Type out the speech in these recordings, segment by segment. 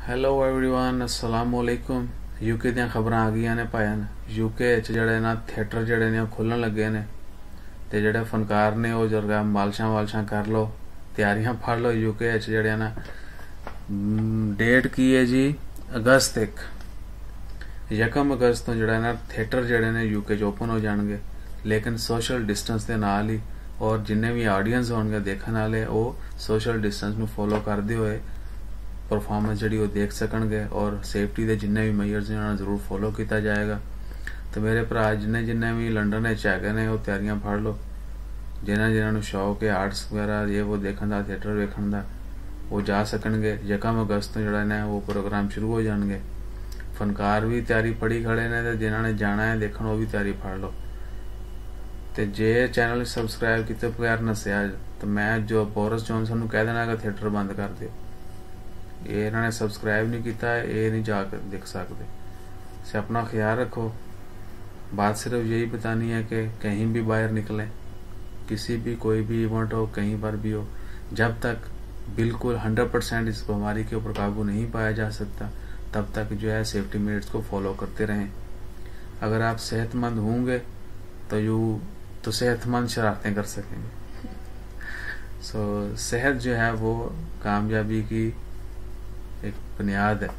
Hello everyone, अस्सलाम वालेकुम। UK ਦੀਆਂ ਖਬਰਾਂ ਆ ਗਈਆਂ ਨੇ ਭਾਇਆਂ यूके ਚ ਜਿਹੜੇ ਨਾ ਥੀਏਟਰ ਜਿਹੜੇ ਨੇ ਉਹ ਖੁੱਲਣ ਲੱਗੇ ਨੇ ਤੇ ਜਿਹੜੇ ਫਨਕਾਰ ਨੇ ਉਹ ਜਰਗਾ ਮਾਲਸ਼ਾਂ ਕਰ ਲੋ, ਤਿਆਰੀਆਂ ਫੜ ਲੋ। यूके ਚ ਜਿਹੜੇ ਨਾ डेट की है जी अगस्त 1 अगस्त ਤੋਂ ਜਿਹੜਾ ਨਾ ਥੀਏਟਰ ਜਿਹੜੇ ਨੇ यूके ਚ ओपन हो जाएंगे, लेकिन सोशल डिस्टेंस ਦੇ ਨਾਲ ਹੀ और जिन्ने भी ऑडियंस होंगे देखने वाले वो सोशल डिस्टेंस ਨੂੰ फॉलो करते हुए परफॉर्मेंस जी देख सकणगे और सेफ्टी के जिन्ने भी मेजर्स ने जरूर फॉलो किया जाएगा। तो मेरे भरा जिन्ने भी लंडन है ने वो तैयारियां फड़ लो। जिन्होंने शौक है आर्ट्स वगैरह ये वो देखने का, थिएटर वेखण का, वो जा सकणगे। 1 अगस्त तो जड़ा ने वो प्रोग्राम शुरू हो जाएंगे। फनकार भी तैयारी फड़ी खड़े ने, तो जिन्होंने जाना है देखने वो भी तैयारी फड़ लो। तो जे चैनल सबसक्राइब किए बगैर नसिया तो मैं जो बोरिस जॉनसन को कह देना कि थिएटर बंद कर दो। ये इन्होंने सबसक्राइब नहीं किया, ये नहीं जाकर देख सकते। से अपना ख्याल रखो। बात सिर्फ यही बतानी है कि कहीं भी बाहर निकलें, किसी भी कोई भी इवेंट हो, कहीं पर भी हो, जब तक बिल्कुल 100% इस बीमारी के ऊपर काबू नहीं पाया जा सकता तब तक जो है सेफ्टी मेजर्स को फॉलो करते रहें। अगर आप सेहतमंद होंगे तो सेहतमंद शरारतें कर सकेंगे। सेहत जो है वो कामयाबी की एक बुनियाद है।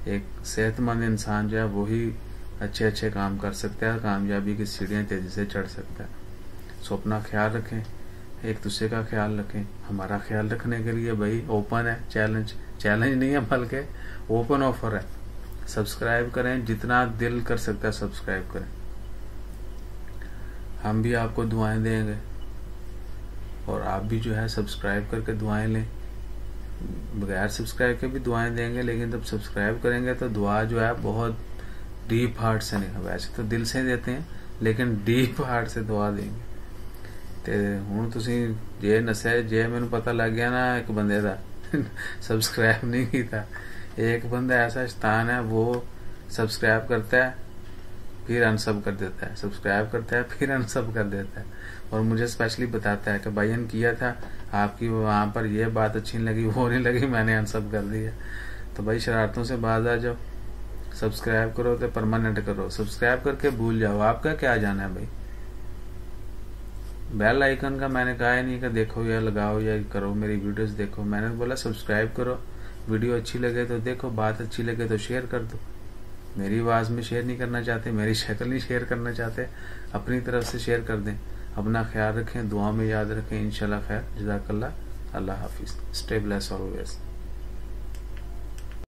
एक सेहतमंद इंसान जो है वही अच्छे काम कर सकता है, कामयाबी की सीढ़ियां तेजी से चढ़ सकता है। अपना ख्याल रखें, एक दूसरे का ख्याल रखें। हमारा ख्याल रखने के लिए भाई ओपन है चैलेंज नहीं है बल्कि ओपन ऑफर है। सब्सक्राइब करें, जितना दिल कर सकता है सब्सक्राइब करें। हम भी आपको दुआएं देंगे और आप भी जो है सब्सक्राइब करके दुआएं लें। बगैर सब्सक्राइब के भी दुआएं देंगे, लेकिन जब सब्सक्राइब करेंगे तो दुआ जो है बहुत डीप हार्ट से नहीं, वैसे तो दिल से देते हैं लेकिन डीप हार्ट से दुआ देंगे। तो हुण तुसीं जे नस्या जे मैनूं पता लग गया ना एक बंदे दा सब्सक्राइब नहीं किया। एक बंदा ऐसा शैतान है, वो सब्सक्राइब करता है फिर अनसब कर देता है, सब्सक्राइब करता है फिर अनसब कर देता है और मुझे स्पेशली बताता है कि भाईन किया था आपकी वहां पर ये बात अच्छी नहीं लगी, वो नहीं लगी, मैंने अनसब कर दिया। तो भाई शरारतों से बाज आ जाओ, सब्सक्राइब करो तो परमानेंट करो। सब्सक्राइब करके भूल जाओ, आपका क्या जाना है भाई। बेल आइकन का मैंने कहा ही नहीं कि देखो या लगाओ या करो, मेरी वीडियोस देखो। मैंने बोला सब्सक्राइब करो, वीडियो अच्छी लगे तो देखो, बात अच्छी लगे तो शेयर कर दो। मेरी आवाज में शेयर नहीं करना चाहते, मेरी शक्ल नहीं शेयर करना चाहते, अपनी तरफ से शेयर कर दें। अपना ख्याल रखें, दुआ में याद रखें। इंशाल्लाह खैर। जज़ाकल्लाह। अल्लाह हाफिज। Stay blessed always.